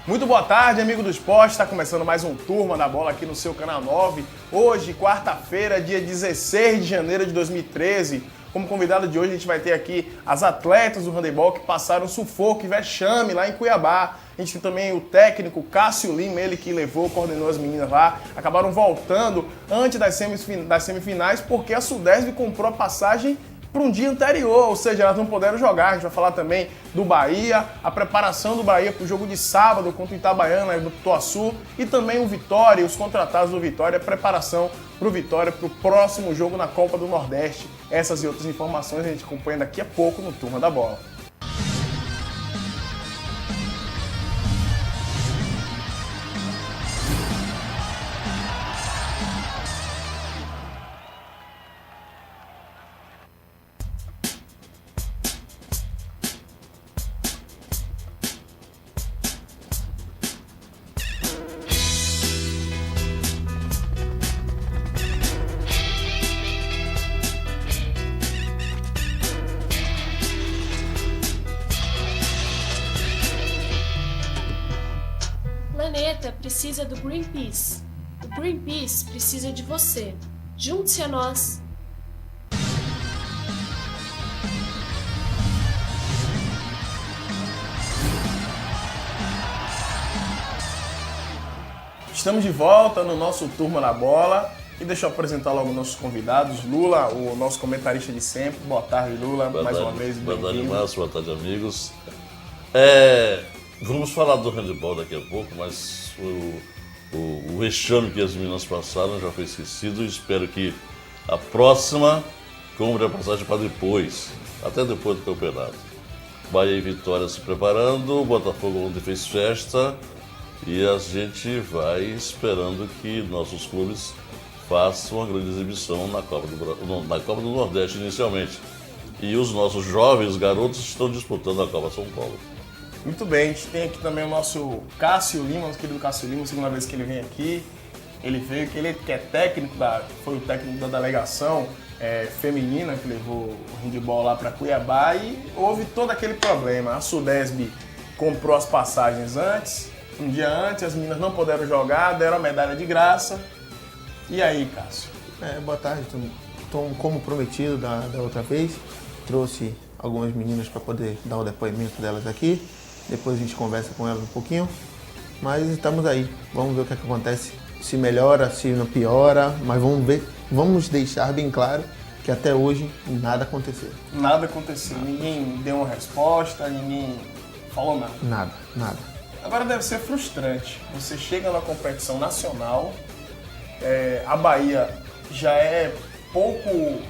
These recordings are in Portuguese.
Muito boa tarde, amigo do esporte. Está começando mais um Turma da Bola aqui no seu Canal 9. Hoje, quarta-feira, dia 16 de janeiro de 2013. Como convidado de hoje, a gente vai ter aqui as atletas do handebol que passaram sufoco e vexame lá em Cuiabá. A gente tem também o técnico Cássio Lima, ele que coordenou as meninas lá. Acabaram voltando antes das semifinais porque a Sudesb comprou a passagem para um dia anterior, ou seja, elas não puderam jogar. A gente vai falar também do Bahia, a preparação do Bahia para o jogo de sábado contra o Itabaiana, do Pituaçu, e também o Vitória, os contratados do Vitória, a preparação para o Vitória para o próximo jogo na Copa do Nordeste. Essas e outras informações a gente acompanha daqui a pouco no Turma da Bola. O planeta precisa do Greenpeace. O Greenpeace precisa de você. Junte-se a nós. Estamos de volta no nosso Turma da Bola. E deixa eu apresentar logo nossos convidados. Lula, o nosso comentarista de sempre. Boa tarde, Lula. Boa mais tarde, uma vez, boa tarde, bem-vindo. Márcio. Boa tarde, amigos. Vamos falar do handebol daqui a pouco, mas o vexame que as meninas passaram já foi esquecido. Espero que a próxima compre a passagem para depois, até depois do campeonato. Bahia e Vitória se preparando, o Botafogo ontem fez festa e a gente vai esperando que nossos clubes façam uma grande exibição na Copa do Nordeste inicialmente. E os nossos jovens garotos estão disputando a Copa São Paulo. Muito bem, a gente tem aqui também o nosso Cássio Lima, nosso querido Cássio Lima, segunda vez que ele vem aqui. Ele veio, ele que é técnico, foi o técnico da delegação feminina que levou o handebol lá para Cuiabá e houve todo aquele problema. A Sudesb comprou as passagens um dia antes, as meninas não puderam jogar, deram a medalha de graça. E aí, Cássio? Boa tarde, estou como prometido da outra vez, trouxe algumas meninas para poder dar o depoimento delas aqui. Depois a gente conversa com elas um pouquinho, mas estamos aí. Vamos ver o que acontece, se melhora, se não piora, mas vamos deixar bem claro que até hoje nada aconteceu. Nada aconteceu, ninguém deu uma resposta, ninguém falou nada. Nada. Agora deve ser frustrante, você chega na competição nacional, a Bahia já é pouco,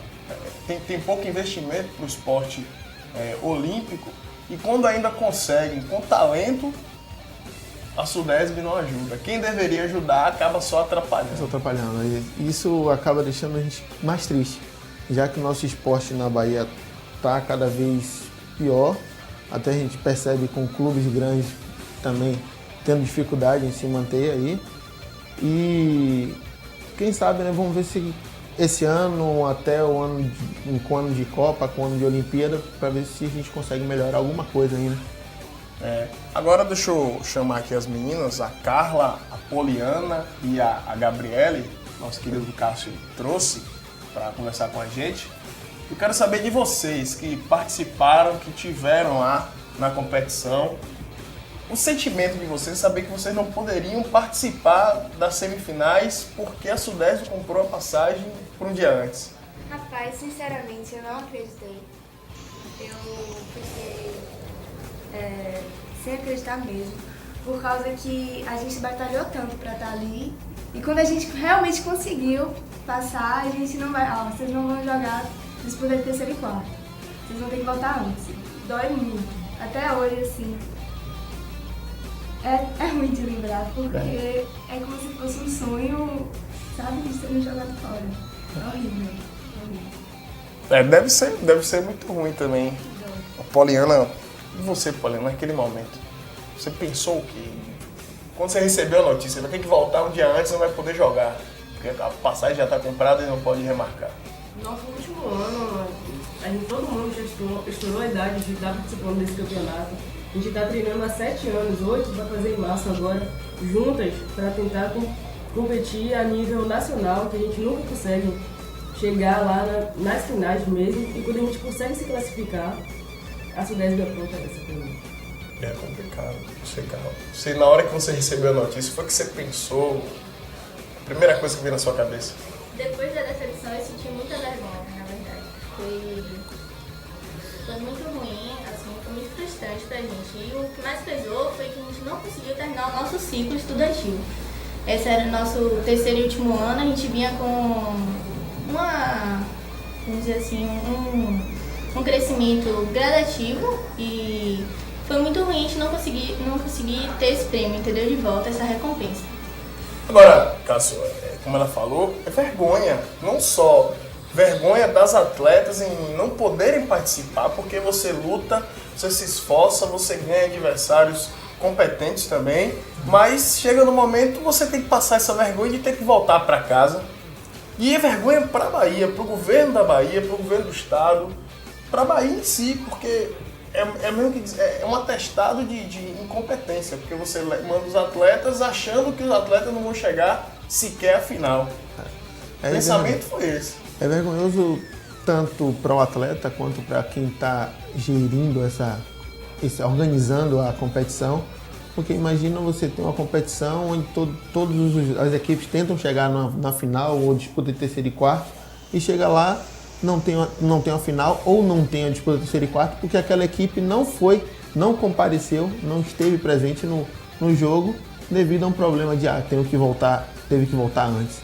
tem pouco investimento para o esporte olímpico, e quando ainda conseguem, com talento, a Sudesb não ajuda. Quem deveria ajudar acaba só atrapalhando. E isso acaba deixando a gente mais triste, já que o nosso esporte na Bahia está cada vez pior. Até a gente percebe com clubes grandes também tendo dificuldade em se manter aí. E quem sabe, né, vamos ver se esse ano, até com o ano de Copa, com o ano de Olimpíada, para ver se a gente consegue melhorar alguma coisa ainda. Agora deixa eu chamar aqui as meninas, a Carla, a Poliana e a Gabriele, nosso querido Cássio trouxe para conversar com a gente. Eu quero saber de vocês que participaram, que tiveram lá na competição, o sentimento de vocês, saber que vocês não poderiam participar das semifinais porque a Sudesb comprou a passagem por um dia antes. Rapaz, sinceramente, eu não acreditei. Eu fiquei sem acreditar mesmo, por causa que a gente batalhou tanto pra estar ali e quando a gente realmente conseguiu passar, a gente não vai, vocês não vão jogar disputa de terceiro e quarto. Vocês vão ter que voltar antes. Dói muito. Até hoje, assim. É ruim de lembrar, porque é como se fosse um sonho, sabe, de ser jogado fora. É horrível. Deve ser muito ruim também. A Poliana, e você, Poliana, naquele momento, você pensou o quê? Quando você recebeu a notícia, vai ter que voltar um dia antes e não vai poder jogar, porque a passagem já está comprada e não pode remarcar. Nosso último ano, todo mundo já estourou a idade de estar participando desse campeonato. A gente está treinando há 7 anos, 8 vai fazer em março agora, juntas, para tentar competir a nível nacional, que a gente nunca consegue chegar lá nas finais mesmo, e quando a gente consegue se classificar, a Sudesb apronta essa também. É complicado. Você, na hora que você recebeu a notícia, foi o que você pensou? A primeira coisa que veio na sua cabeça? Depois da decepção, eu senti muita vergonha, na verdade. Foi muito ruim, assim, foi muito frustrante pra gente. E o que mais pesou foi que a gente não conseguiu terminar o nosso ciclo estudantil. Esse era o nosso terceiro e último ano, a gente vinha com vamos dizer assim, um crescimento gradativo e foi muito ruim a gente não conseguir ter esse prêmio, entendeu? De volta, essa recompensa. Agora, Cássio, como ela falou, é vergonha. Não só vergonha das atletas em não poderem participar, porque você luta, você se esforça, você ganha adversários competentes também, mas chega no momento você tem que passar essa vergonha de ter que voltar para casa. E é vergonha para a Bahia, para o governo da Bahia, para o governo do estado, para a Bahia em si, porque é um atestado de incompetência, porque você manda os atletas achando que os atletas não vão chegar sequer à final. O pensamento foi esse. É vergonhoso tanto para o atleta quanto para quem está gerindo organizando a competição, porque imagina você ter uma competição onde todas as equipes tentam chegar na final ou disputa de terceiro e quarto, e chega lá, não tem a final ou não tem a disputa de terceiro e quarto porque aquela equipe não compareceu, não esteve presente no jogo devido a um problema de teve que voltar antes.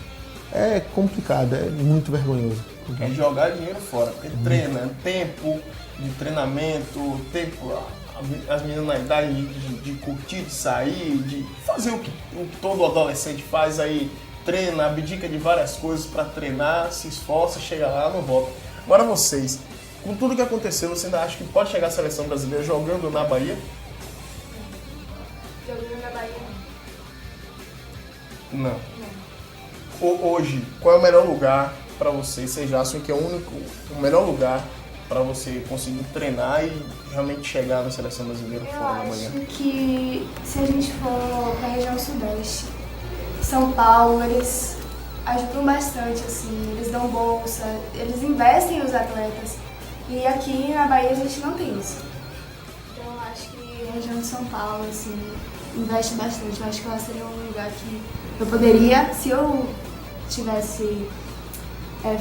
É complicado, é muito vergonhoso. É jogar dinheiro fora, porque treina, tempo de treinamento, tempo, as meninas na idade de curtir, de sair, de fazer o que todo adolescente faz aí, treina, abdica de várias coisas para treinar, se esforça, chega lá, não volta. Agora vocês, com tudo que aconteceu, você ainda acha que pode chegar a seleção brasileira jogando na Bahia? Jogando na Bahia, Não. Hoje, qual é o melhor lugar para vocês? Vocês acham que é o melhor lugar para você conseguir treinar e realmente chegar na seleção brasileira fora da Bahia? Eu acho que se a gente for para a região sudeste, São Paulo, eles ajudam bastante, assim, eles dão bolsa, eles investem nos atletas. E aqui na Bahia a gente não tem isso. Então eu acho que a região de São Paulo, assim, investe bastante. Eu acho que lá seria um lugar que eu poderia, se eu tivesse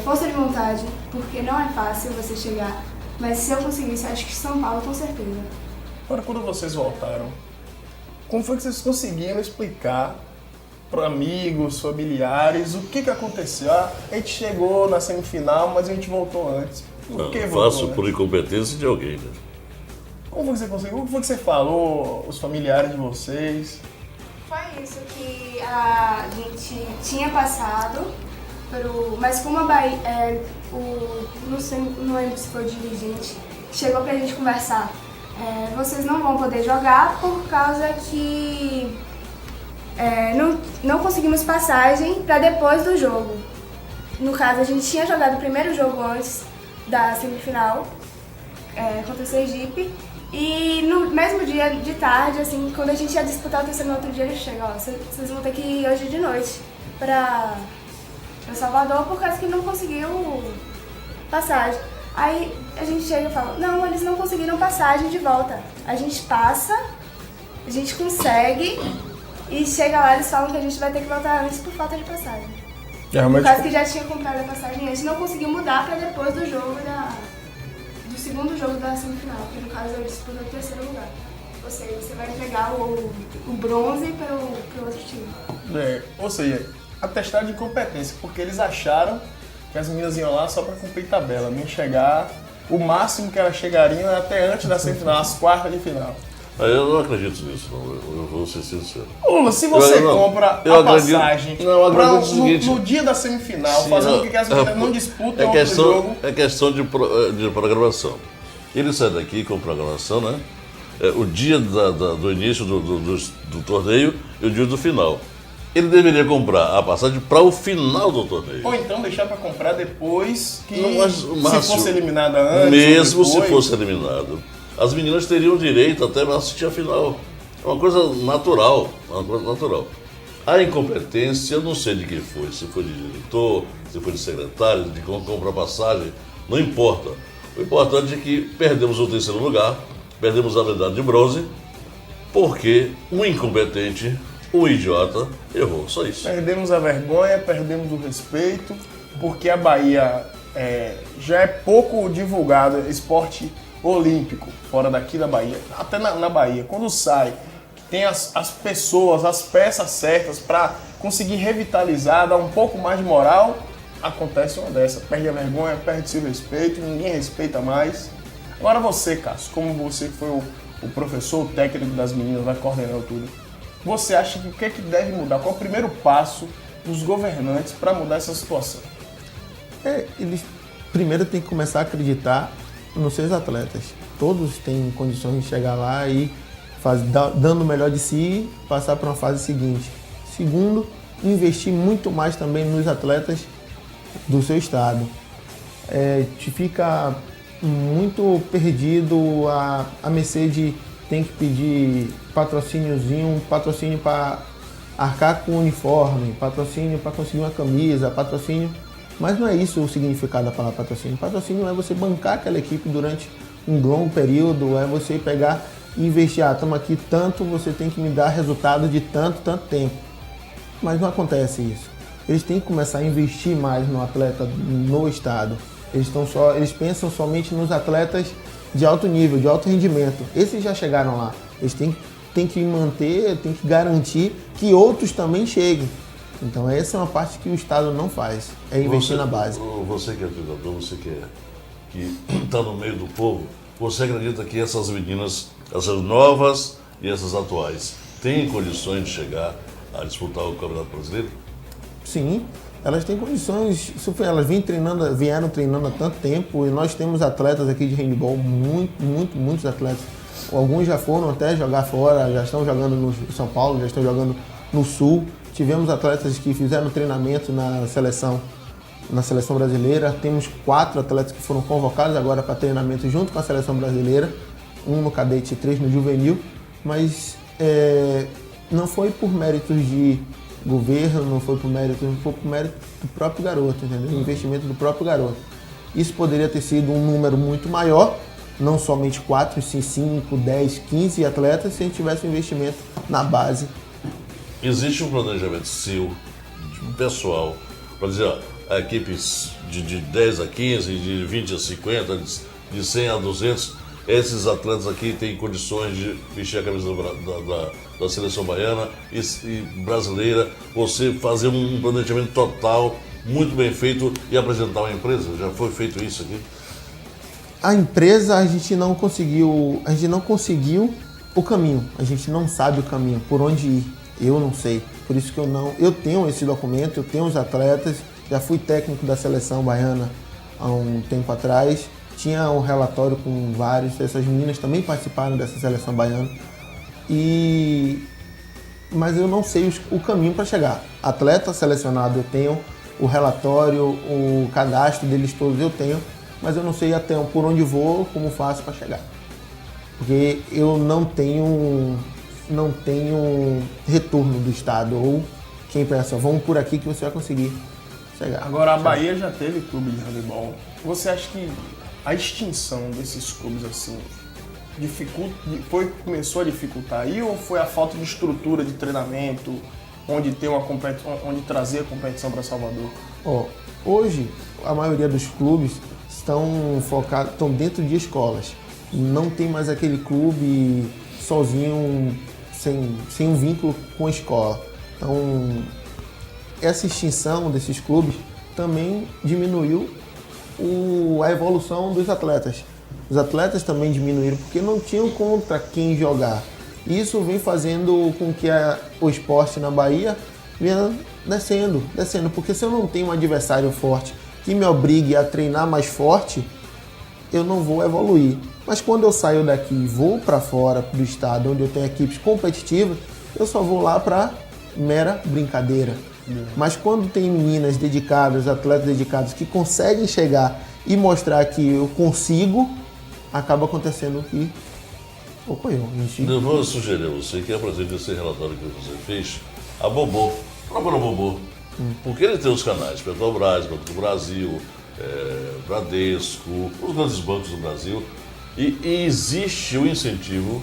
força de vontade, porque não é fácil você chegar, mas se eu conseguisse, acho que São Paulo com certeza. Agora, quando vocês voltaram, como foi que vocês conseguiram explicar para amigos, familiares, o que aconteceu? A gente chegou na semifinal, mas a gente voltou antes. Por que voltou Faço antes? por incompetência de alguém, né? Como foi que você conseguiu? Como foi que você falou, os familiares de vocês? Foi isso que a gente tinha passado, mas como a Bahia, não lembro se foi o dirigente, chegou pra gente conversar. Vocês não vão poder jogar por causa que não conseguimos passagem para depois do jogo. No caso, a gente tinha jogado o primeiro jogo antes da semifinal contra o Sergipe. E no mesmo dia de tarde, assim, quando a gente ia disputar o terceiro no outro dia, ele chega, vocês vão ter que ir hoje de noite para Salvador por causa que não conseguiu passagem. Aí a gente chega e fala, não, eles não conseguiram passagem de volta. A gente passa, a gente consegue e chega lá eles falam que a gente vai ter que voltar antes por falta de passagem. Por causa que já tinha comprado a passagem antes, não conseguiu mudar para depois do jogo do segundo jogo da semifinal, que no caso eu disputo o terceiro lugar. Ou seja, você vai entregar o bronze para o outro time. Ou seja, atestado de incompetência, porque eles acharam que as meninas iam lá só para cumprir tabela, não chegar, o máximo que elas chegariam era até antes da semifinal, as quartas de final. Eu não acredito nisso, não. Eu vou ser sincero. Lula, se você compra a passagem no dia da semifinal, sim, fazendo com que as meninas não disputem outro jogo... É questão de programação. Ele sai daqui com programação, né? O dia do início do torneio e o dia do final. Ele deveria comprar a passagem para o final do torneio. Ou então deixar para comprar depois que, se fosse eliminada antes. Mesmo se fosse eliminado. as meninas teriam direito até a assistir a final. É uma coisa natural, A incompetência, eu não sei de quem foi, se foi de diretor, se foi de secretário, de quem compra passagem, não importa. O importante é que perdemos o 3º lugar, perdemos a medalha de bronze, porque um incompetente, um idiota, errou, só isso. Perdemos a vergonha, perdemos o respeito, porque a Bahia já é pouco divulgado esporte olímpico fora daqui da Bahia, até na Bahia. Quando sai, tem as pessoas, as peças certas para conseguir revitalizar, dar um pouco mais de moral, acontece uma dessa. Perde a vergonha, perde-se o respeito, ninguém respeita mais. Agora você, Cássio, como você que foi o professor, o técnico das meninas, vai coordenando tudo, você acha que o que é que deve mudar? Qual é o primeiro passo dos governantes para mudar essa situação? Eles primeiro têm que começar a acreditar nos seus atletas. Todos têm condições de chegar lá e dando o melhor de si, passar para uma fase seguinte. Segundo, investir muito mais também nos atletas do seu estado. Te fica muito perdido a mercê de tem que pedir patrocínio para arcar com o uniforme, patrocínio para conseguir uma camisa, patrocínio. Mas não é isso o significado da palavra patrocínio. Patrocínio é você bancar aquela equipe durante um longo período, é você pegar e investir. Estamos aqui tanto, você tem que me dar resultado de tanto tempo. Mas não acontece isso. Eles têm que começar a investir mais no atleta no estado. Eles pensam somente nos atletas de alto nível, de alto rendimento. Esses já chegaram lá. Eles têm que manter, têm que garantir que outros também cheguem. Então essa é uma parte que o estado não faz, é investir na base. Você que é treinador, você que está no meio do povo, você acredita que essas meninas, essas novas e essas atuais, têm condições de chegar a disputar o Campeonato Brasileiro? Sim, elas têm condições, elas vieram treinando há tanto tempo e nós temos atletas aqui de handebol, muitos atletas. Alguns já foram até jogar fora, já estão jogando no São Paulo, já estão jogando no Sul. Tivemos atletas que fizeram treinamento na seleção brasileira. Temos 4 atletas que foram convocados agora para treinamento junto com a seleção brasileira. 1 no cadete e 3 no juvenil. Mas não foi por méritos de governo, não foi por mérito do próprio garoto, entendeu? O investimento do próprio garoto. Isso poderia ter sido um número muito maior, não somente 4, sim 5, 10, 15 atletas, se a gente tivesse um investimento na base. Existe um planejamento seu, pessoal, para dizer, ó, equipes de 10 a 15, de 20 a 50, de 100 a 200, esses atletas aqui têm condições de vestir a camisa da seleção baiana e brasileira, você fazer um planejamento total, muito bem feito e apresentar uma empresa? Já foi feito isso aqui? A empresa a gente não conseguiu o caminho, a gente não sabe o caminho, por onde ir. Eu não sei, por isso que eu tenho esse documento, eu tenho os atletas, já fui técnico da seleção baiana há um tempo atrás, tinha um relatório com vários, essas meninas também participaram dessa seleção baiana, mas eu não sei o caminho para chegar. Atleta selecionado eu tenho, o relatório, o cadastro deles todos eu tenho, mas eu não sei até por onde vou, como faço para chegar, porque eu não tenho retorno do estado, ou quem pensa, vamos por aqui que você vai conseguir chegar. Agora, a Bahia já teve clube de handebol. Você acha que a extinção desses clubes assim começou a dificultar aí, ou foi a falta de estrutura de treinamento, onde trazer a competição para Salvador? Hoje, a maioria dos clubes estão dentro de escolas. Não tem mais aquele clube sozinho, sem um vínculo com a escola. Então, essa extinção desses clubes também diminuiu a evolução dos atletas. Os atletas também diminuíram porque não tinham contra quem jogar. Isso vem fazendo com que o esporte na Bahia venha descendo, porque se eu não tenho um adversário forte que me obrigue a treinar mais forte, eu não vou evoluir. Mas quando eu saio daqui e vou para fora do estado, onde eu tenho equipes competitivas, eu só vou lá para mera brincadeira. Mas quando tem meninas dedicadas, atletas dedicados que conseguem chegar e mostrar que eu consigo, acaba acontecendo o que ocorreu. Eu vou sugerir a você que apresente esse relatório que você fez a Bobô, procura Bobô, porque ele tem os canais Petrobras, Banco do Brasil, Bradesco, os grandes bancos do Brasil, e existe o incentivo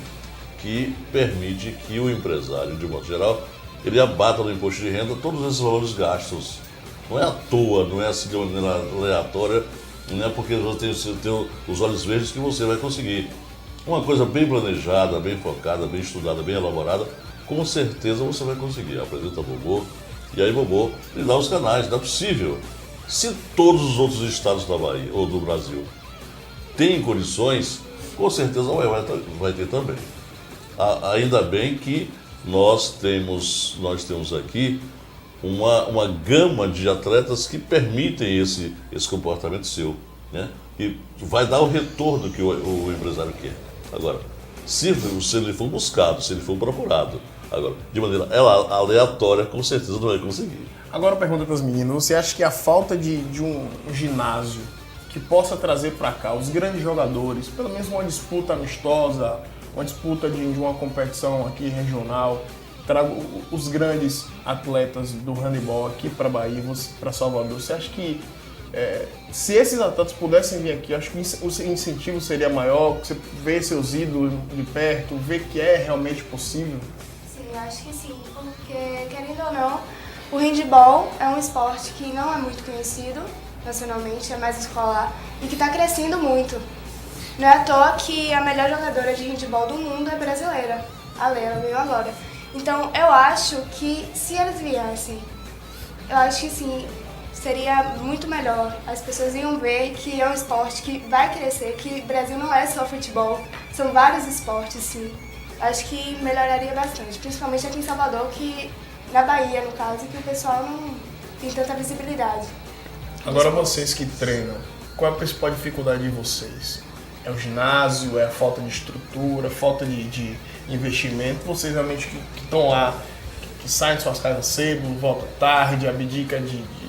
que permite que o empresário, de modo geral, ele abata no imposto de renda todos esses valores gastos. Não é à toa, não é assim de maneira aleatória, não é porque você tem os olhos verdes que você vai conseguir. Uma coisa bem planejada, bem focada, bem estudada, bem elaborada, com certeza você vai conseguir. Apresenta a Bobô, e aí Bobô lhe dá os canais, não é possível. Se todos os outros estados da Bahia ou do Brasil têm condições, com certeza vai ter também. Ainda bem que nós temos aqui uma gama de atletas que permitem esse comportamento seu, né? E vai dar o retorno que o empresário quer. Agora, se ele for buscado, se ele for procurado, agora, de maneira aleatória, com certeza não vai conseguir. Agora pergunta para as meninas, você acha que a falta de um ginásio que possa trazer para cá os grandes jogadores, pelo menos uma disputa amistosa, uma disputa de uma competição aqui regional, traga os grandes atletas do handebol aqui para Bahia, para Salvador, você acha que se esses atletas pudessem vir aqui, acho que o incentivo seria maior, você ver seus ídolos de perto, ver que é realmente possível? Sim, acho que sim, porque, querendo ou não, o handebol é um esporte que não é muito conhecido nacionalmente, é mais escolar e que está crescendo muito. Não é à toa que a melhor jogadora de handebol do mundo é brasileira, a Leila veio agora. Então eu acho que se eles viessem, eu acho que sim, seria muito melhor. As pessoas iam ver que é um esporte que vai crescer, que o Brasil não é só futebol, são vários esportes sim. Acho que melhoraria bastante, principalmente aqui em Salvador, que na Bahia, no caso, que o pessoal não tem tanta visibilidade. Agora vocês que treinam, qual é a principal dificuldade de vocês? É o ginásio, é a falta de estrutura, falta de investimento? Vocês realmente que estão lá, que saem de suas casas cedo, voltam tarde, abdicam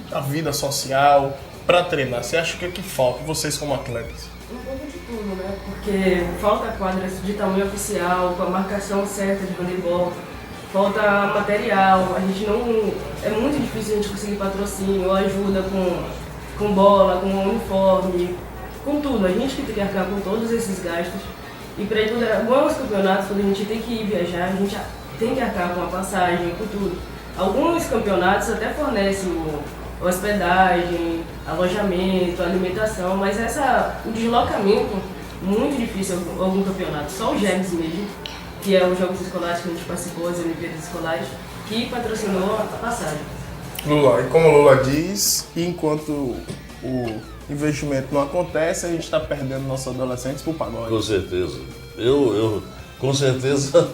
da vida social para treinar, você acha que é que falta, vocês como atletas? Um pouco de tudo, né? Porque falta quadras de tamanho oficial, com a marcação certa de handebol, falta material, a gente não... É muito difícil a gente conseguir patrocínio ou ajuda com bola, com uniforme, com tudo. A gente que tem que arcar com todos esses gastos. E para ir para alguns campeonatos, quando a gente tem que ir viajar, a gente tem que arcar com a passagem, com tudo. Alguns campeonatos até fornecem hospedagem, alojamento, alimentação, mas o deslocamento, muito difícil em algum campeonato. Só o GEBS mesmo, que é os Jogos Escolares que a gente participou, as Olimpíadas Escolares, que patrocinou a passagem. Lula, e como o Lula diz, enquanto o investimento não acontece, a gente está perdendo nossos adolescentes pro pagode. Com certeza. Com certeza,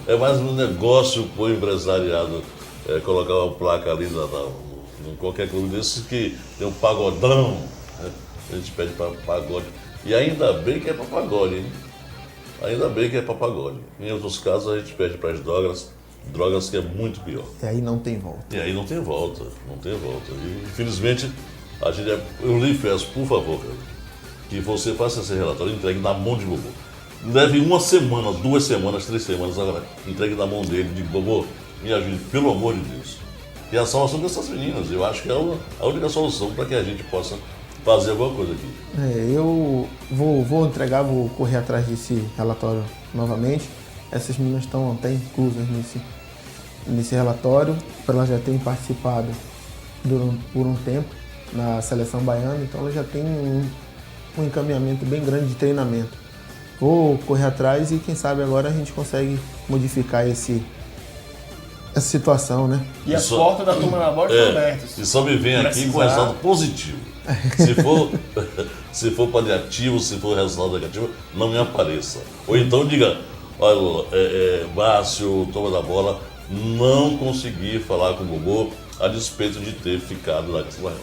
é mais um negócio pro empresariado colocar uma placa ali em qualquer clube desses que tem um pagodão, né? A gente pede para pagode. E ainda bem que é para pagode, hein? Ainda bem que é para pagode. Em outros casos a gente pede para as drogas que é muito pior. E aí não tem volta. E infelizmente, eu lhe peço, por favor, cara, que você faça esse relatório e entregue na mão de Bobô. Leve uma semana, 2 semanas, 3 semanas, agora entregue na mão dele, diga, Bobô, me ajude, pelo amor de Deus. E a salvação dessas meninas, eu acho que é a única solução para que a gente possa fazer alguma coisa aqui. Eu vou entregar, vou correr atrás desse relatório novamente. Essas meninas estão até inclusas nesse relatório, elas já têm participado por um tempo na seleção baiana, então elas já têm um encaminhamento bem grande de treinamento. Vou correr atrás e quem sabe agora a gente consegue modificar essa situação, né? E as portas da turma na bola estão abertas. E só me vem aqui com resultado positivo. Se for paliativo, se for resultado negativo, não me apareça. Ou então diga, olha Lula, Márcio, toma da bola, não consegui falar com o Bobô a despeito de ter ficado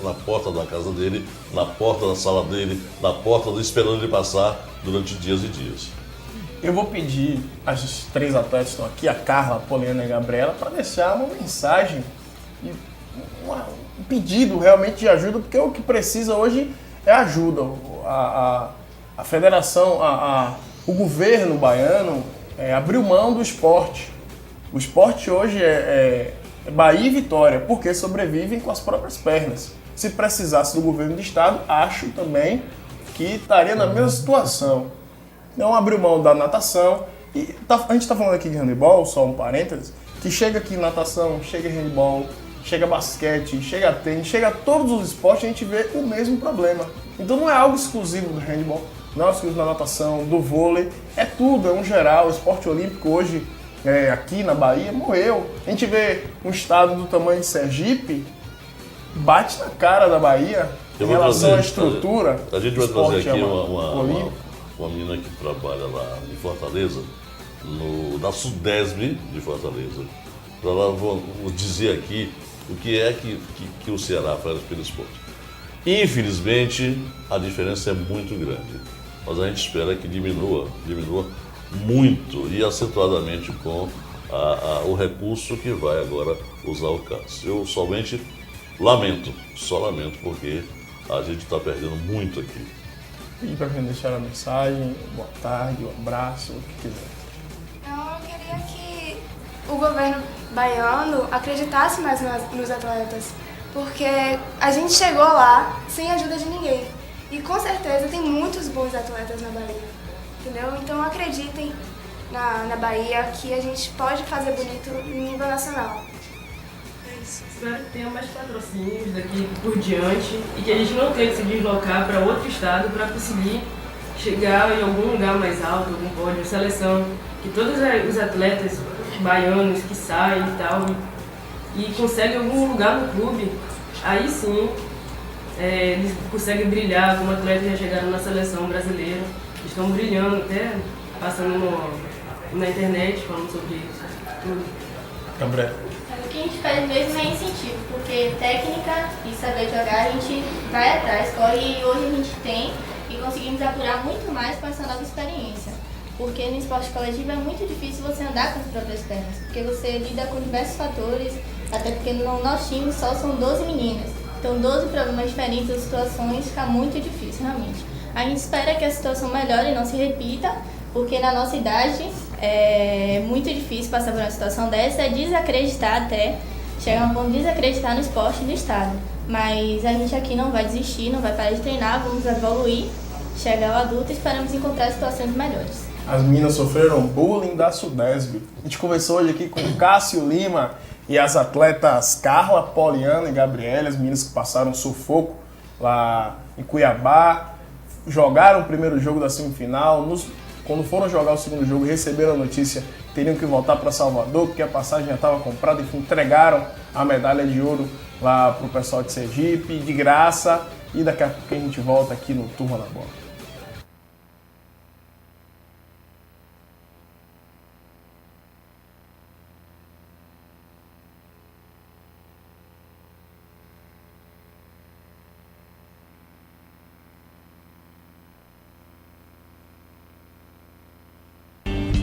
na porta da casa dele, na porta da sala dele, na porta esperando ele passar durante dias e dias. Eu vou pedir às 3 atletas que estão aqui, a Carla, a Poliana e a Gabriela, para deixar uma mensagem, um pedido realmente de ajuda, porque o que precisa hoje é ajuda. a federação, o governo baiano abriu mão do esporte. O esporte hoje é Bahia e Vitória, porque sobrevivem com as próprias pernas. Se precisasse do governo do estado, acho também que estaria na mesma situação. Não abriu mão da natação. E a gente está falando aqui de handebol, só um parênteses, que chega aqui natação, chega handebol, chega basquete, chega tênis, chega todos os esportes, a gente vê o mesmo problema. Então não é algo exclusivo do handebol, não é exclusivo da natação, do vôlei, é tudo, é um geral. O esporte olímpico hoje, aqui na Bahia, morreu. A gente vê um estado do tamanho de Sergipe, bate na cara da Bahia em relação à estrutura. A gente vai trazer aqui uma menina que trabalha lá em Fortaleza, na Sudesb de Fortaleza, para ela vou dizer aqui o que é que o Ceará faz pelo esporte. Infelizmente, a diferença é muito grande, mas a gente espera que diminua muito e acentuadamente com o recurso que vai agora usar o CAS. Eu somente lamento, porque a gente está perdendo muito aqui. E para quem deixar a mensagem, boa tarde, um abraço, o que quiser. Eu queria que o governo baiano acreditasse mais nos atletas, porque a gente chegou lá sem ajuda de ninguém. E com certeza tem muitos bons atletas na Bahia, entendeu? Então acreditem na Bahia que a gente pode fazer bonito em nível nacional. Espero que tenha mais patrocínios daqui por diante e que a gente não tenha que se deslocar para outro estado para conseguir chegar em algum lugar mais alto, algum pódio, seleção. Que todos os atletas baianos que saem e tal e conseguem algum lugar no clube, aí sim eles conseguem brilhar como atletas já chegaram na seleção brasileira. Estão brilhando até, passando na internet, falando sobre isso, tudo. Gabriel. O que a gente faz mesmo é incentivo, porque técnica e saber jogar a gente vai atrás, corre e hoje a gente tem e conseguimos apurar muito mais com essa nova experiência. Porque no esporte coletivo é muito difícil você andar com as próprias pernas, porque você lida com diversos fatores, até porque no nosso time só são 12 meninas. Então 12 problemas diferentes ou situações fica muito difícil realmente. A gente espera que a situação melhore e não se repita, porque na nossa idade é muito difícil passar por uma situação dessa, é desacreditar até, chegar a um ponto de desacreditar no esporte do estado. Mas a gente aqui não vai desistir, não vai parar de treinar, vamos evoluir, chegar ao adulto e esperamos encontrar situações melhores. As meninas sofreram bullying da Sudesb. A gente conversou hoje aqui com o Cássio Lima e as atletas Carla, Poliana e Gabriela, as meninas que passaram sufoco lá em Cuiabá, jogaram o primeiro jogo da semifinal, quando foram jogar o segundo jogo, receberam a notícia que teriam que voltar para Salvador, porque a passagem já estava comprada, enfim, entregaram a medalha de ouro lá para o pessoal de Sergipe, de graça, e daqui a pouco a gente volta aqui no Turma da Bola.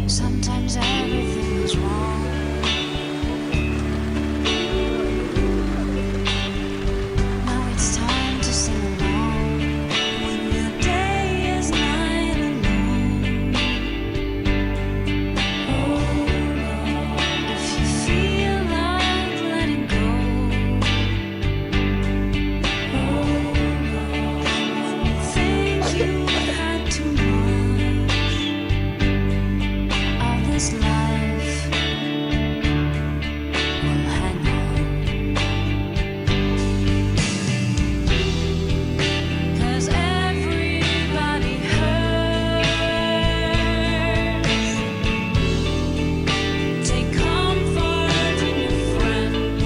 Sometimes everything is wrong. Now it's time to sing along. When your day is night alone. If you feel like letting go. When you think you had too much of this life, will hang on. 'Cause everybody hurts. Take comfort in your friends.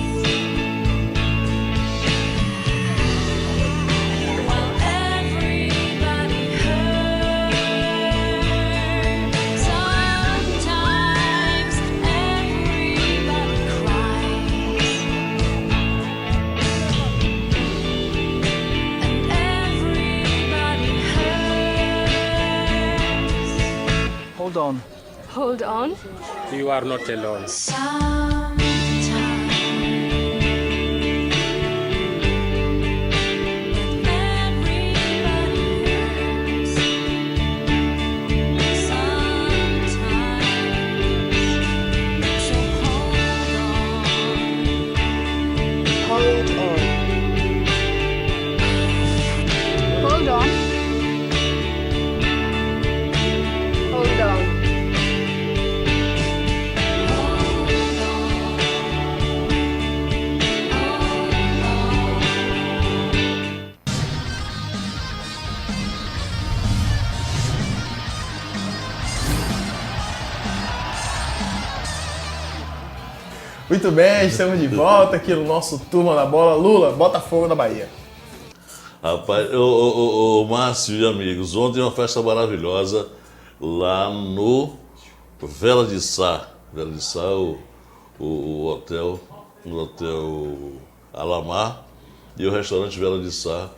While everybody hurts. Sometimes everybody cries. And everybody hurts. Hold on. Hold on. You are not alone. Sometimes everybody hurts. Muito bem, estamos de volta aqui no nosso Turma da Bola. Lula, Botafogo da Bahia. Rapaz, ô Márcio e amigos, ontem uma festa maravilhosa lá no Vela de Sá. Vela de Sá, o hotel Alamar e o restaurante Vela de Sá.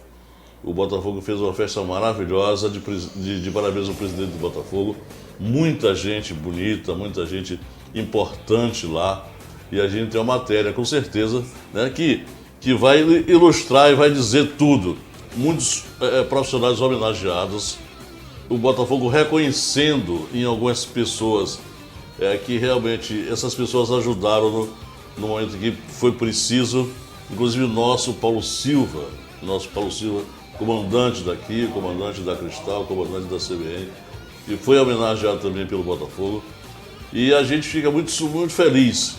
O Botafogo fez uma festa maravilhosa de parabéns ao presidente do Botafogo. Muita gente bonita, muita gente importante lá. E a gente tem uma matéria, com certeza, né, que vai ilustrar e vai dizer tudo. Muitos profissionais homenageados. O Botafogo reconhecendo em algumas pessoas que realmente essas pessoas ajudaram no momento que foi preciso. Inclusive o nosso Paulo Silva, comandante daqui, comandante da Cristal, comandante da CBN, que foi homenageado também pelo Botafogo. E a gente fica muito feliz,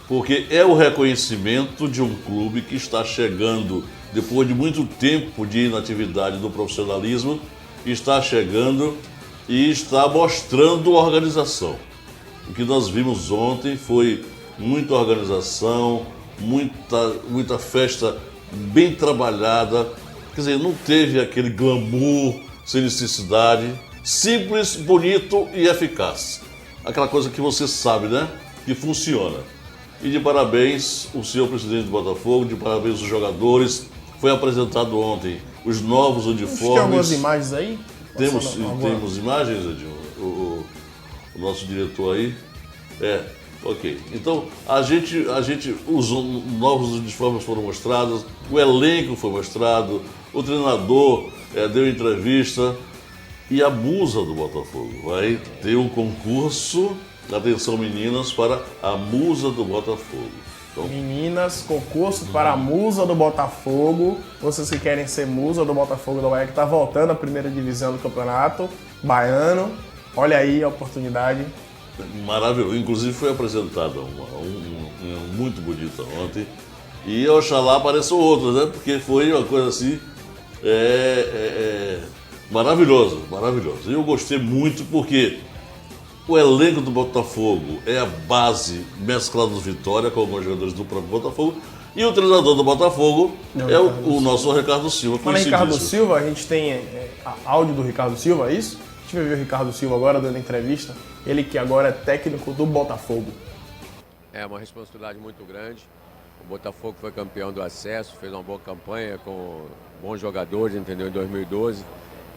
porque é o reconhecimento de um clube que está chegando, depois de muito tempo de inatividade do profissionalismo, está chegando e está mostrando organização. O que nós vimos ontem foi muita organização, muita festa bem trabalhada. Quer dizer, não teve aquele glamour sem necessidade, simples, bonito e eficaz. Aquela coisa que você sabe, né? Que funciona. E de parabéns o senhor presidente do Botafogo, de parabéns os jogadores. Foi apresentado ontem os novos uniformes. Tem algumas imagens aí? Temos imagens, Edinho? O nosso diretor aí. Ok. Então, os novos uniformes foram mostrados, o elenco foi mostrado, o treinador deu entrevista e a musa do Botafogo vai ter um concurso, atenção meninas, para a musa do Botafogo. Então, meninas, concurso para a musa do Botafogo. Vocês que querem ser musa do Botafogo da Bahia, que está voltando à primeira divisão do Campeonato Baiano. Olha aí a oportunidade. Maravilhoso. Inclusive foi apresentada uma muito bonita ontem. E oxalá apareçam outras, né? Porque foi uma coisa assim maravilhosa. E eu gostei muito porque o elenco do Botafogo é a base mesclada do Vitória com alguns jogadores do próprio Botafogo. E o treinador do Botafogo o nosso Ricardo Silva. Fala em Ricardo Silva, a gente tem áudio do Ricardo Silva, é isso? A gente vai ver o Ricardo Silva agora dando entrevista. Ele que agora é técnico do Botafogo. É uma responsabilidade muito grande. O Botafogo foi campeão do acesso, fez uma boa campanha com bons jogadores, entendeu, em 2012.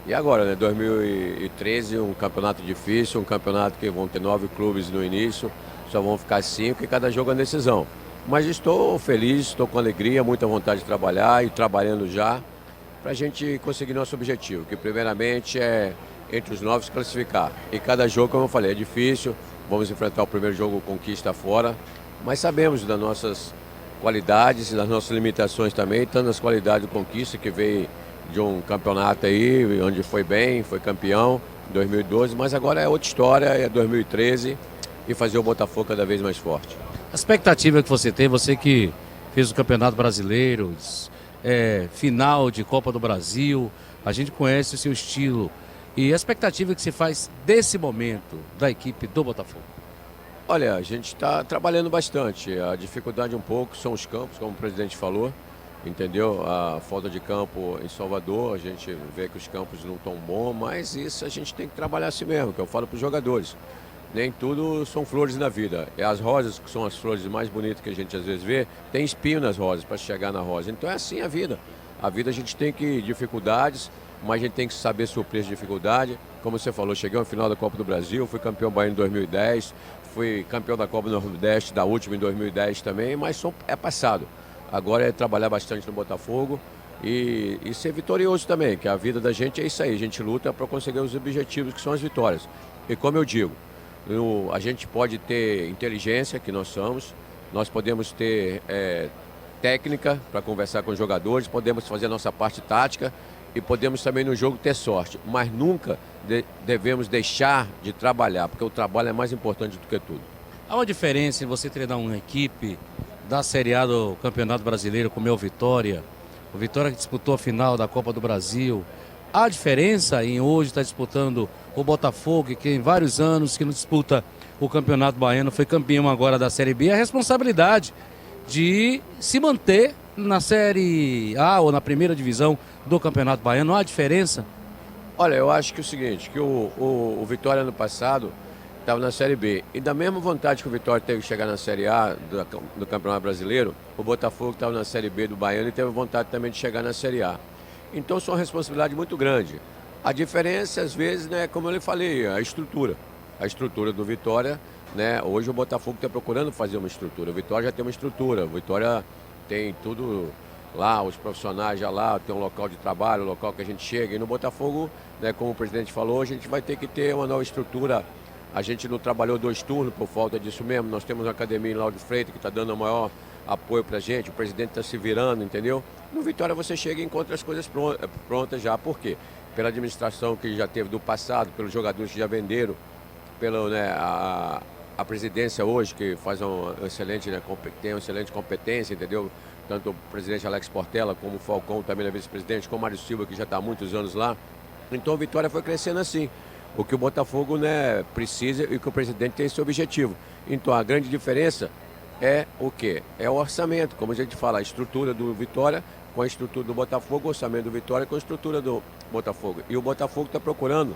E agora, né, 2013, um campeonato difícil, um campeonato que vão ter 9 clubes no início, só vão ficar 5 e cada jogo é decisão. Mas estou feliz, estou com alegria, muita vontade de trabalhar e trabalhando já para a gente conseguir nosso objetivo, que primeiramente é entre os 9 se classificar. E cada jogo, como eu falei, é difícil, vamos enfrentar o primeiro jogo conquista fora, mas sabemos das nossas qualidades e das nossas limitações também, tanto as qualidades do conquista que veio de um campeonato aí, onde foi bem, foi campeão em 2012, mas agora é outra história, é 2013 e fazer o Botafogo cada vez mais forte. A expectativa que você tem, você que fez o Campeonato Brasileiro, final de Copa do Brasil, a gente conhece o seu estilo e a expectativa que você faz desse momento da equipe do Botafogo. Olha, a gente está trabalhando bastante, a dificuldade um pouco são os campos, como o presidente falou. Entendeu? A falta de campo em Salvador, a gente vê que os campos não estão bons, mas isso a gente tem que trabalhar assim mesmo, que eu falo para os jogadores. Nem tudo são flores na vida. E as rosas, que são as flores mais bonitas que a gente às vezes vê, tem espinho nas rosas para chegar na rosa. Então é assim a vida. A vida a gente tem que dificuldades, mas a gente tem que saber suprir as dificuldades. Como você falou, cheguei ao final da Copa do Brasil, fui campeão baiano em 2010, fui campeão da Copa do Nordeste, da última em 2010 também, mas é passado. Agora é trabalhar bastante no Botafogo e ser vitorioso também, que a vida da gente é isso aí, a gente luta para conseguir os objetivos que são as vitórias. E como eu digo, a gente pode ter inteligência, que nós somos, nós podemos ter técnica para conversar com os jogadores, podemos fazer a nossa parte tática e podemos também no jogo ter sorte, mas nunca devemos deixar de trabalhar, porque o trabalho é mais importante do que tudo. Há uma diferença em você treinar uma equipe da Série A do Campeonato Brasileiro, como é o Vitória que disputou a final da Copa do Brasil. Há diferença em hoje estar disputando o Botafogo, que tem vários anos que não disputa o Campeonato Baiano, foi campeão agora da Série B, a responsabilidade de se manter na Série A ou na primeira divisão do Campeonato Baiano. Não há diferença? Olha, eu acho que é o seguinte, que o Vitória ano passado estava na Série B. E da mesma vontade que o Vitória teve de chegar na Série A do Campeonato Brasileiro, o Botafogo estava na Série B do Baiano e teve vontade também de chegar na Série A. Então, isso é uma responsabilidade muito grande. A diferença, às vezes, né, como eu lhe falei, a estrutura. A estrutura do Vitória, né? Hoje o Botafogo está procurando fazer uma estrutura. O Vitória já tem uma estrutura. O Vitória tem tudo lá, os profissionais já lá, tem um local de trabalho, um local que a gente chega. E no Botafogo, né, como o presidente falou, a gente vai ter que ter uma nova estrutura. A gente não trabalhou 2 turnos por falta disso mesmo. Nós temos uma academia em Lauro de Freitas que está dando o maior apoio para a gente. O presidente está se virando, entendeu? No Vitória você chega e encontra as coisas prontas já. Por quê? Pela administração que já teve do passado, pelos jogadores que já venderam, pela, né, a presidência hoje, que faz uma excelente, né, tem uma excelente competência, entendeu? Tanto o presidente Alex Portela, como o Falcão, também é vice-presidente, como o Mário Silva, que já está há muitos anos lá. Então a Vitória foi crescendo assim. O que o Botafogo, né, precisa e que o presidente tem esse objetivo. Então a grande diferença é o quê? É o orçamento, como a gente fala, a estrutura do Vitória com a estrutura do Botafogo, o orçamento do Vitória com a estrutura do Botafogo. E o Botafogo está procurando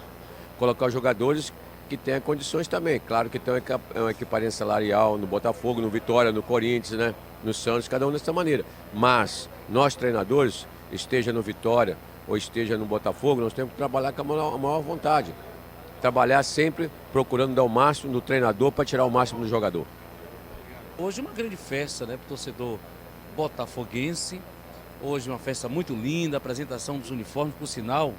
colocar os jogadores que tenham condições também. Claro que tem uma equiparência salarial no Botafogo, no Vitória, no Corinthians, né, no Santos, cada um dessa maneira. Mas nós, treinadores, esteja no Vitória ou esteja no Botafogo, nós temos que trabalhar com a maior vontade. Trabalhar sempre procurando dar o máximo no treinador para tirar o máximo do jogador. Hoje uma grande festa, né, para o torcedor botafoguense. Hoje uma festa muito linda, apresentação dos uniformes, por sinal,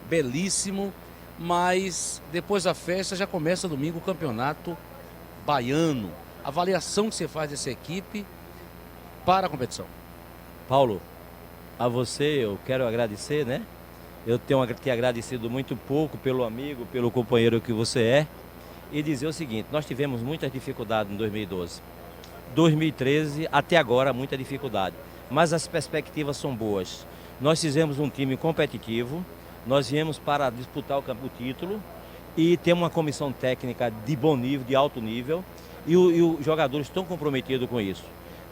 belíssimo. Mas depois da festa já começa domingo o Campeonato Baiano. A avaliação que você faz dessa equipe para a competição. Paulo, a você eu quero agradecer, né? Eu tenho te agradecido muito pouco pelo amigo, pelo companheiro que você é. E dizer o seguinte, nós tivemos muitas dificuldades em 2012. 2013, até agora, muita dificuldade. Mas as perspectivas são boas. Nós fizemos um time competitivo, nós viemos para disputar o título e temos uma comissão técnica de bom nível, de alto nível, e os jogadores estão comprometidos com isso.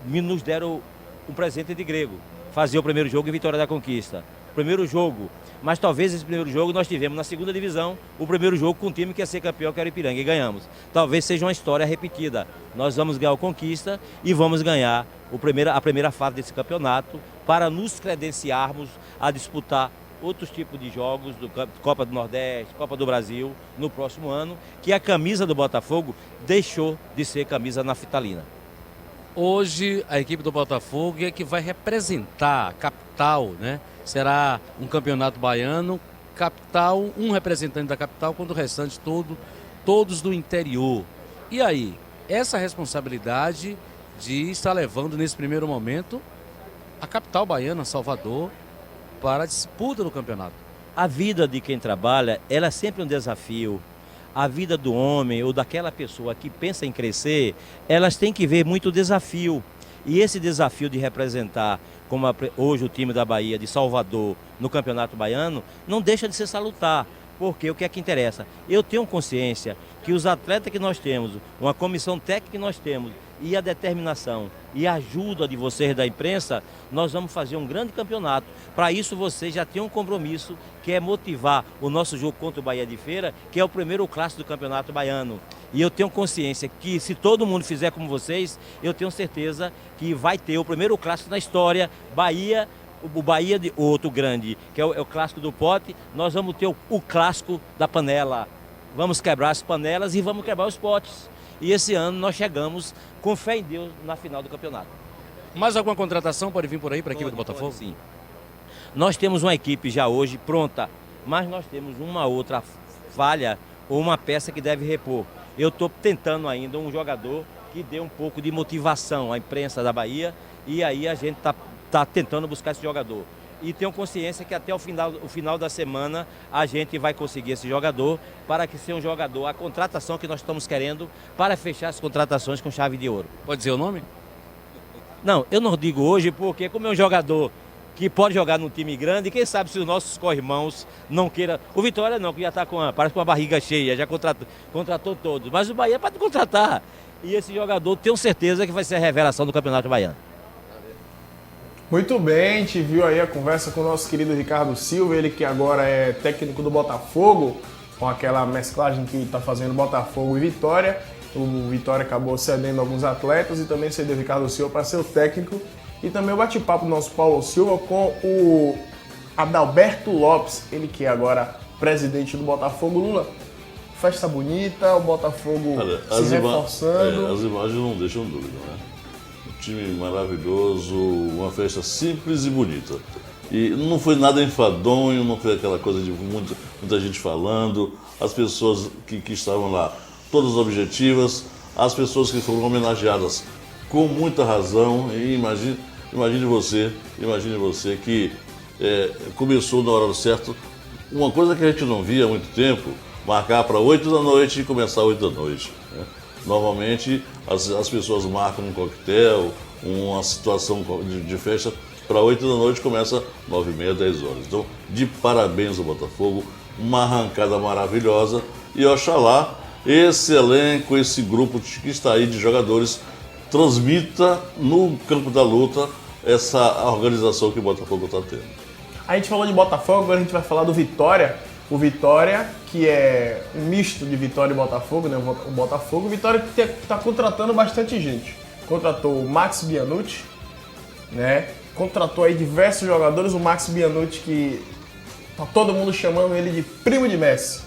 Nos deram um presente de grego, fazer o primeiro jogo em Vitória da Conquista. Primeiro jogo, mas talvez esse primeiro jogo nós tivemos na segunda divisão, o primeiro jogo com um time que ia ser campeão, que era o Ipiranga, e ganhamos. Talvez seja uma história repetida. Nós vamos ganhar o Conquista e vamos ganhar a primeira fase desse campeonato para nos credenciarmos a disputar outros tipos de jogos, Copa do Nordeste, Copa do Brasil, no próximo ano, que a camisa do Botafogo deixou de ser camisa naftalina. Hoje a equipe do Botafogo é que vai representar a capital, né? Será um campeonato baiano, capital, um representante da capital, quando o restante todos do interior. E aí, essa responsabilidade de estar levando nesse primeiro momento a capital baiana, Salvador, para a disputa do campeonato. A vida de quem trabalha, ela é sempre um desafio. A vida do homem ou daquela pessoa que pensa em crescer, elas têm que ver muito desafio. E esse desafio de representar, como hoje o time da Bahia, de Salvador, no Campeonato Baiano, não deixa de ser salutar. Porque o que é que interessa? Eu tenho consciência que os atletas que nós temos, uma comissão técnica que nós temos, e a determinação e a ajuda de vocês da imprensa, nós vamos fazer um grande campeonato. Para isso vocês já têm um compromisso, que é motivar o nosso jogo contra o Bahia de Feira, que é o primeiro clássico do Campeonato Baiano. E eu tenho consciência que se todo mundo fizer como vocês, eu tenho certeza que vai ter o primeiro clássico na história, o Bahia de outro grande, que é o clássico do pote, nós vamos ter o clássico da panela. Vamos quebrar as panelas e vamos quebrar os potes. E esse ano nós chegamos com fé em Deus na final do campeonato. Mais alguma contratação pode vir por aí para a equipe do Botafogo? Sim. Nós temos uma equipe já hoje pronta, mas nós temos uma outra falha ou uma peça que deve repor. Eu estou tentando ainda um jogador que dê um pouco de motivação à imprensa da Bahia, e aí a gente está tentando buscar esse jogador. E tenho consciência que até o final da semana a gente vai conseguir esse jogador, para que seja um jogador, a contratação que nós estamos querendo para fechar as contratações com chave de ouro. Pode dizer o nome? Não, eu não digo hoje porque como é um jogador que pode jogar num time grande, e quem sabe se os nossos corrimãos não queiram. O Vitória não, que já está parece com a barriga cheia, já contratou todos. Mas o Bahia pode contratar. E esse jogador, tenho certeza que vai ser a revelação do Campeonato Baiano. Muito bem, a gente viu aí a conversa com o nosso querido Ricardo Silva, ele que agora é técnico do Botafogo, com aquela mesclagem que está fazendo Botafogo e Vitória. O Vitória acabou cedendo alguns atletas e também cedeu o Ricardo Silva para ser o técnico. E também o bate-papo do nosso Paulo Silva com o Adalberto Lopes, ele que é agora presidente do Botafogo. Lula, festa bonita, o Botafogo se reforçando. As imagens não deixam dúvida, né? Um time maravilhoso, uma festa simples e bonita. E não foi nada enfadonho, não foi aquela coisa de muita gente falando. As pessoas que estavam lá, todas objetivas, as pessoas que foram homenageadas com muita razão. E imagine você que começou na hora certa. Uma coisa que a gente não via há muito tempo, marcar para 8 da noite e começar 8 da noite. Né? Normalmente as pessoas marcam um coquetel, uma situação de festa para 8 da noite, começa 9h30, 10 horas. Então, de parabéns ao Botafogo, uma arrancada maravilhosa e oxalá esse elenco, esse grupo que está aí de jogadores transmita no campo da luta essa organização que o Botafogo está tendo. A gente falou de Botafogo, agora a gente vai falar do Vitória. O Vitória, que é um misto de Vitória e Botafogo, né? O Botafogo. O Vitória que está contratando bastante gente. Contratou o Max Bianucci, né? Contratou aí diversos jogadores. O Max Bianucci, que tá todo mundo chamando ele de primo de Messi.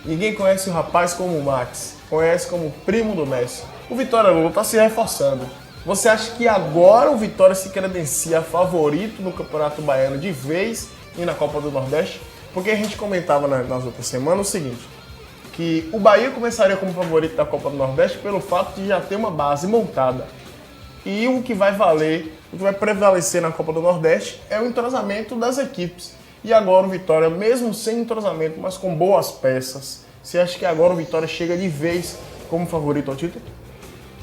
Ninguém conhece o rapaz como o Max, conhece como primo do Messi. O Vitória, Lula, está se reforçando. Você acha que agora o Vitória se credencia favorito no Campeonato Baiano de vez e na Copa do Nordeste? Porque a gente comentava nas outras semanas o seguinte, que o Bahia começaria como favorito da Copa do Nordeste pelo fato de já ter uma base montada. E o que vai valer, o que vai prevalecer na Copa do Nordeste é o entrosamento das equipes. E agora o Vitória, mesmo sem entrosamento, mas com boas peças, você acha que agora o Vitória chega de vez como favorito ao título?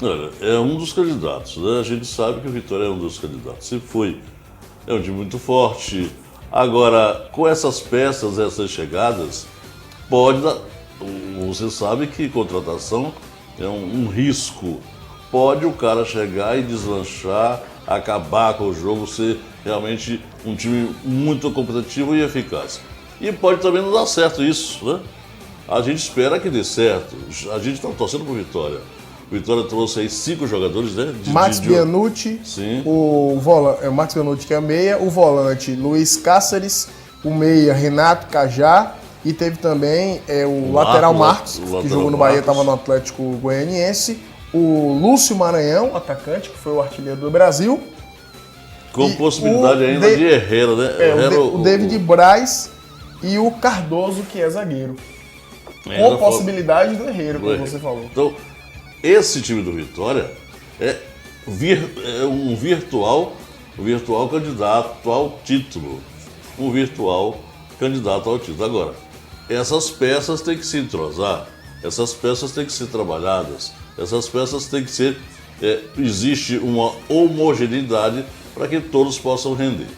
Olha, é um dos candidatos, né? A gente sabe que o Vitória é um dos candidatos. Sempre foi. É um time muito forte. Agora, com essas peças, essas chegadas, pode dar... Você sabe que contratação é um risco. Pode o cara chegar e deslanchar, acabar com o jogo, ser realmente um time muito competitivo e eficaz. E pode também não dar certo isso, né? A gente espera que dê certo. A gente está torcendo por Vitória. O Vitória trouxe aí 5 jogadores, né? Max Bianucci, sim. O Max Bianucci, que é meia, o volante Luiz Cáceres, o meia Renato Cajá, e teve também o lateral Marcos, que jogou no Bahia, estava no Atlético Goianiense, o Lúcio Maranhão, atacante, que foi o artilheiro do Brasil. Com possibilidade ainda de Herrera, né? O David Braz e o Cardoso, que é zagueiro. Com possibilidade do Herrera, como você falou. Então, esse time do Vitória é um virtual candidato ao título. Um virtual candidato ao título. Agora, essas peças têm que se entrosar, essas peças têm que ser trabalhadas, essas peças têm que ser... existe uma homogeneidade para que todos possam render.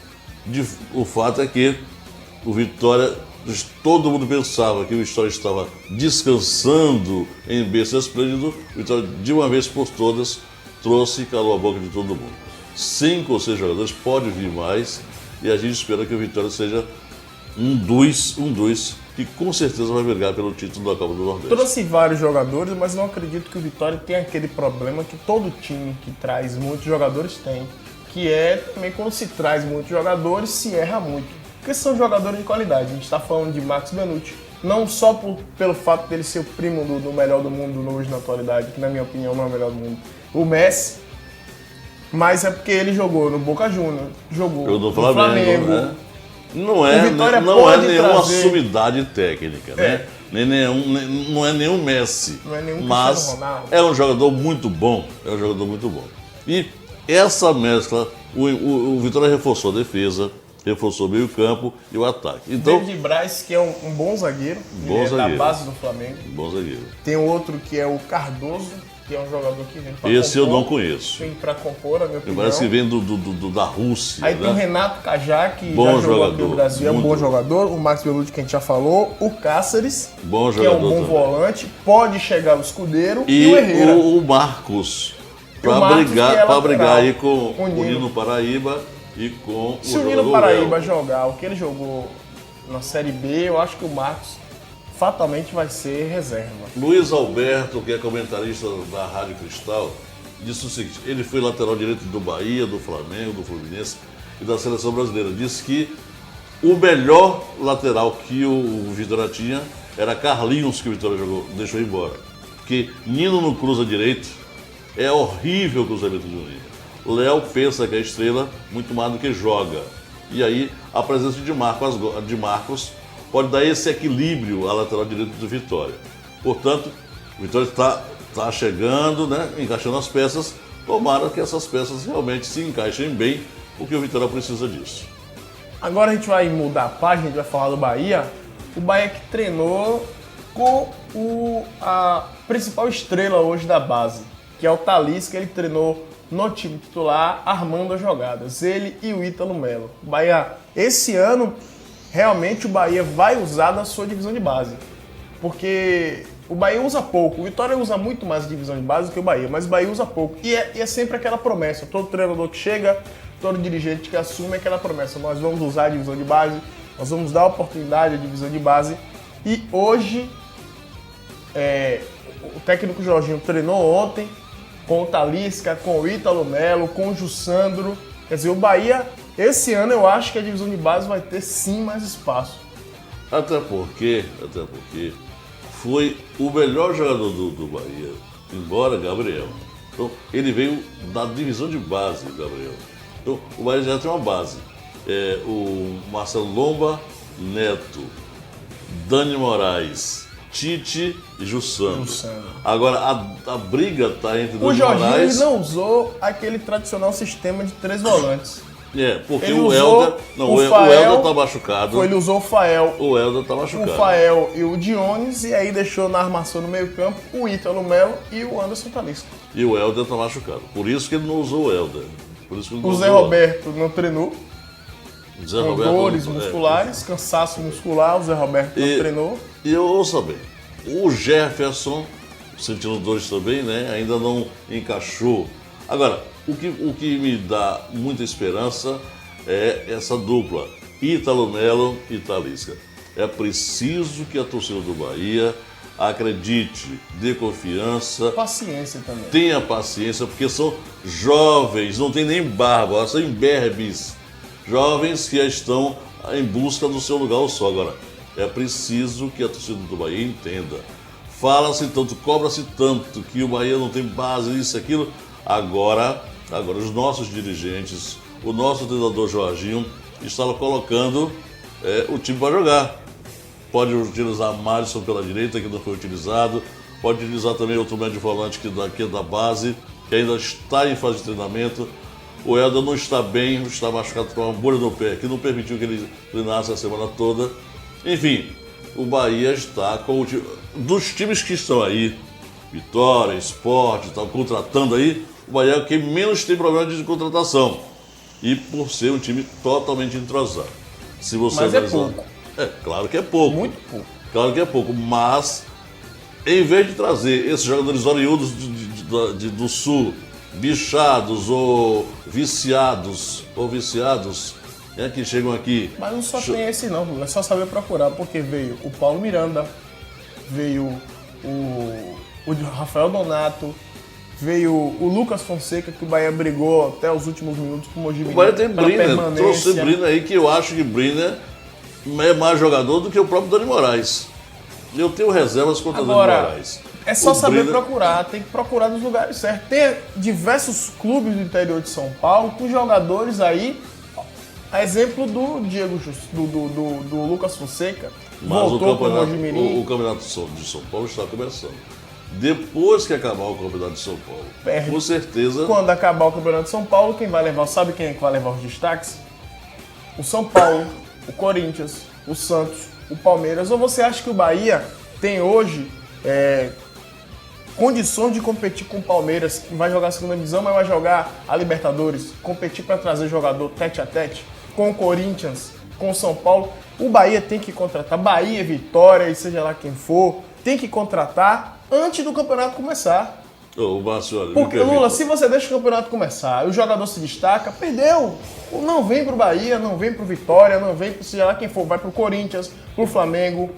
O fato é que o Vitória... Todo mundo pensava que o Vitória estava descansando em berço esplêndido. O Vitória, de uma vez por todas, trouxe e calou a boca de todo mundo. 5 ou 6 jogadores, pode vir mais, e a gente espera que o Vitória seja um dos que com certeza vai brigar pelo título da Copa do Nordeste. Trouxe vários jogadores, mas não acredito que o Vitória tenha aquele problema que todo time que traz muitos jogadores tem, que é também quando se traz muitos jogadores, se erra muito. Porque são jogadores de qualidade. A gente está falando de Max Bianucci, não só pelo fato dele ser o primo do melhor do mundo hoje na atualidade, que na minha opinião não é o melhor do mundo, o Messi, mas é porque ele jogou no Boca Juniors, jogou no Flamengo. Né? Não é nenhuma sumidade técnica, né? Não é nenhum Messi, não é nenhum mas Ronaldo. É um jogador muito bom, E essa mescla, o Vitória reforçou a defesa, reforçou o meio campo e o ataque. Então, David Braz, que é um bom zagueiro, da base do Flamengo. Bom zagueiro. Tem outro que é o Cardoso, que é um jogador que vem para Esse eu não conheço. Vem para compor, na minha opinião. Parece que vem da Rússia. Aí né? tem o Renato Cajá, que bom já jogou jogador, aqui no Brasil, é um bom jogador. O Max Belucci, que a gente já falou. O Cáceres, bom que é um bom também. volante. Pode chegar o Escudeiro e o Herrera. O Marcos, para brigar aí com o Nino Paraíba e com Se o Nino Paraíba jogar o que ele jogou na Série B, eu acho que o Marcos fatalmente vai ser reserva. Luiz Alberto, que é comentarista da Rádio Cristal, disse o seguinte: ele foi lateral direito do Bahia, do Flamengo, do Fluminense e da Seleção Brasileira. Disse que o melhor lateral que o Vitória tinha era Carlinhos, que o Vitória deixou embora. Porque Nino não cruza direito, é horrível o cruzamento do Nino. Léo pensa que é estrela muito mais do que joga. E aí a presença de Marcos pode dar esse equilíbrio à lateral direita do Vitória. Portanto, o Vitória está chegando, né, encaixando as peças. Tomara que essas peças realmente se encaixem bem, porque o Vitória precisa disso. Agora a gente vai mudar a página, a gente vai falar do Bahia. O Bahia que treinou com a principal estrela hoje da base, que é o Thalys, que ele treinou no time titular, armando as jogadas. Ele e o Ítalo Melo. O Bahia, esse ano, realmente o Bahia vai usar da sua divisão de base. Porque o Bahia usa pouco. O Vitória usa muito mais a divisão de base do que o Bahia, mas o Bahia usa pouco. E é sempre aquela promessa. Todo treinador que chega, todo dirigente que assume aquela promessa. Nós vamos usar a divisão de base, nós vamos dar oportunidade à divisão de base. E hoje, o técnico Jorginho treinou ontem com o Talisca, com o Ítalo Melo, com o Jussandro. Quer dizer, o Bahia, esse ano eu acho que a divisão de base vai ter sim mais espaço. Até porque foi o melhor jogador do Bahia, embora Gabriel. Então, ele veio da divisão de base, Gabriel. Então, o Bahia já tem uma base. O Marcelo Lomba, Neto, Dani Moraes, Tite e Jussandro. Agora, a briga está entre o Jorginho ele não usou aquele tradicional sistema de 3 volantes. Porque ele o usou Helder... Não, o Helder tá machucado. Ele usou o Fael. O Helder tá machucado. O Fael e o Dionis, e aí deixou na armação no meio campo o Ítalo Melo e o Anderson Talisca. E o Helder tá machucado. Por isso que ele não usou o Helder. Por isso que ele não o Zé Roberto não treinou. Com dores musculares, cansaço muscular, o Zé Roberto não treinou. E eu ouço bem, o Jefferson, sentindo dores também, né, ainda não encaixou. Agora, o que me dá muita esperança é essa dupla, Ítalo Melo e Talisca. É preciso que a torcida do Bahia acredite, dê confiança. Paciência também. Tenha paciência, porque são jovens, não tem nem barba, são imberbes. Jovens que estão em busca do seu lugar ao sol. Agora, é preciso que a torcida do Bahia entenda. Fala-se tanto, cobra-se tanto que o Bahia não tem base, isso, aquilo. Agora os nossos dirigentes, o nosso treinador Jorginho, está colocando o time para jogar. Pode utilizar Madison pela direita, que não foi utilizado. Pode utilizar também outro médio volante que é da base, que ainda está em fase de treinamento. O Helder não está bem, está machucado com uma bolha no pé, que não permitiu que ele treinasse a semana toda. Enfim, o Bahia está com o time. Dos times que estão aí, Vitória, Sport, estão contratando aí, o Bahia é o que menos tem problema de contratação. E por ser um time totalmente entrosado. Se você mas analisar, é pouco. Claro que é pouco. Muito pouco. Claro que é pouco, mas em vez de trazer esses jogadores oriundos do Sul, bichados ou viciados, que chegam aqui. Mas não só tem esse não, é só saber procurar, porque veio o Paulo Miranda, veio o Rafael Donato, veio o Lucas Fonseca, que o Bahia brigou até os últimos minutos com o Mojimirim. O Bahia tem Briner, trouxe Briner aí, que eu acho que Briner é mais jogador do que o próprio Dani Moraes. Eu tenho reservas contra o Dani Moraes. É só saber procurar, tem que procurar nos lugares certos. Tem diversos clubes do interior de São Paulo com jogadores aí, a exemplo do Diego do Lucas Fonseca, mas voltou com o Mojimirim. O campeonato de São Paulo está começando. Depois que acabar o campeonato de São Paulo, com certeza... Quando acabar o campeonato de São Paulo, quem vai levar, sabe quem é que vai levar os destaques? O São Paulo, o Corinthians, o Santos, o Palmeiras. Ou você acha que o Bahia tem hoje condições de competir com o Palmeiras, que vai jogar a segunda divisão, mas vai jogar a Libertadores, competir para trazer jogador tete a tete com o Corinthians, com o São Paulo, o Bahia tem que contratar, Bahia, Vitória, e seja lá quem for, tem que contratar antes do campeonato começar. Ô, Márcio, olha, Porque, Lula, se você deixa o campeonato começar e o jogador se destaca, perdeu. Não vem pro Bahia, não vem pro Vitória, não vem pro seja lá quem for, vai pro Corinthians, pro Flamengo,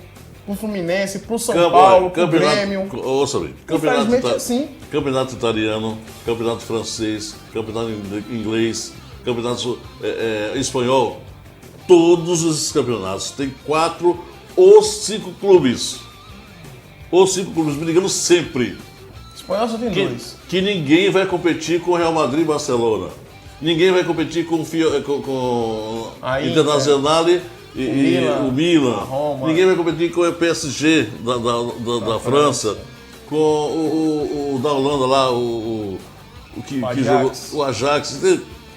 pro Fluminense, pro São Paulo, pro Grêmio. Ouça bem, Infelizmente, assim. Campeonato italiano, campeonato francês, campeonato inglês, campeonato espanhol, todos esses campeonatos têm 4 ou 5 clubes. Ou 5 clubes brigando sempre. Espanhol só tem 2. Que ninguém vai competir com o Real Madrid e Barcelona. Ninguém vai competir com o Internacional e o Milan. Ninguém vai competir com o PSG da França. Com o da Holanda lá, o que jogou o Ajax.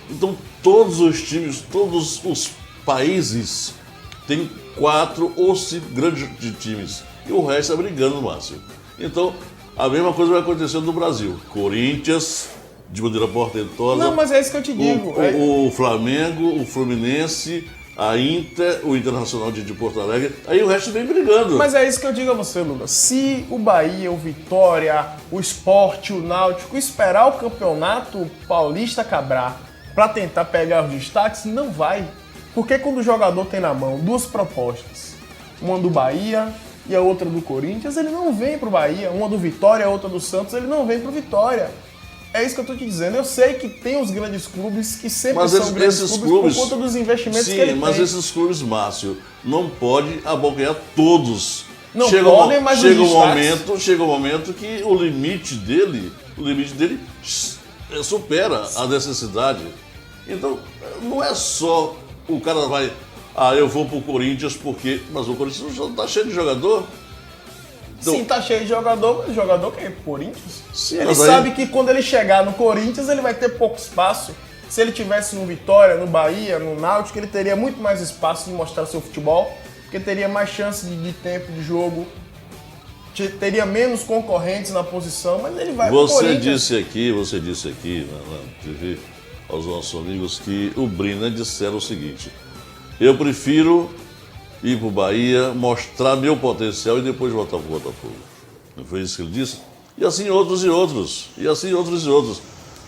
Então todos os times, todos os países têm 4 ou 5 grandes times. E o resto está brigando, Márcio. Então, a mesma coisa vai acontecer no Brasil. Corinthians, de maneira portentosa. Não, mas é isso que eu te digo. O Flamengo, o Fluminense, a Inter, o Internacional de Porto Alegre. Aí o resto vem brigando. Mas é isso que eu digo a você, Lula. Se o Bahia, o Vitória, o Sport, o Náutico esperar o campeonato paulista acabar para tentar pegar os destaques, não vai. Porque quando o jogador tem na mão 2 propostas, uma do Bahia e a outra do Corinthians, ele não vem pro Bahia. Uma do Vitória, a outra do Santos, ele não vem pro Vitória. É isso que eu tô te dizendo. Eu sei que tem os grandes clubes que sempre são grandes clubes por conta dos investimentos que ele tem. Sim, mas esses clubes, Márcio, não pode abocanhar todos. Não chega podem, mas chega um momento que o limite dele supera a necessidade. Então, não é só o cara vai... eu vou pro Corinthians porque... Mas o Corinthians já tá cheio de jogador. Então, sim, tá cheio de jogador, mas o jogador quer ir pro Corinthians. Sim, ele sabe que quando ele chegar no Corinthians, ele vai ter pouco espaço. Se ele tivesse no Vitória, no Bahia, no Náutico, ele teria muito mais espaço de mostrar seu futebol, porque teria mais chance de tempo de jogo, teria menos concorrentes na posição, mas ele vai pro Corinthians. Você disse aqui na TV aos nossos amigos que o Brina disseram o seguinte: eu prefiro ir pro Bahia, mostrar meu potencial e depois voltar pro Botafogo. Não foi isso que ele disse? E assim outros e outros.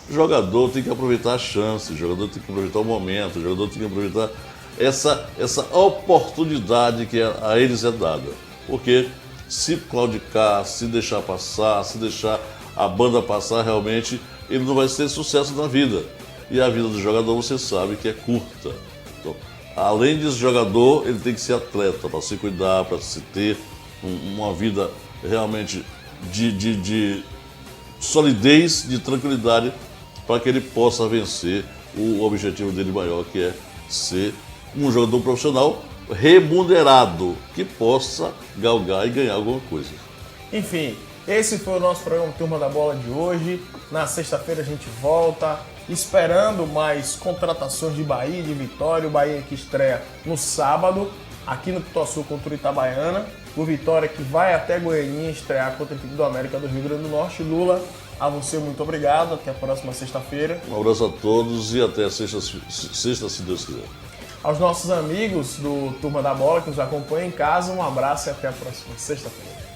O jogador tem que aproveitar a chance, o jogador tem que aproveitar o momento, o jogador tem que aproveitar essa oportunidade que a eles é dada. Porque se claudicar, se deixar passar, se deixar a banda passar, realmente ele não vai ter sucesso na vida. E a vida do jogador, você sabe que é curta. Então, além de jogador, ele tem que ser atleta, para se cuidar, para se ter uma vida realmente de solidez, de tranquilidade, para que ele possa vencer o objetivo dele maior, que é ser um jogador profissional remunerado, que possa galgar e ganhar alguma coisa. Enfim, esse foi o nosso programa Turma da Bola de hoje. Na sexta-feira a gente volta, esperando mais contratações de Bahia e de Vitória. O Bahia que estreia no sábado, aqui no Pituaçu contra o Itabaiana. O Vitória que vai até Goiânia estrear contra a equipe do América do Rio Grande do Norte. Lula, a você muito obrigado. Até a próxima sexta-feira. Um abraço a todos e até sexta, se Deus quiser. Aos nossos amigos do Turma da Bola que nos acompanham em casa, um abraço e até a próxima sexta-feira.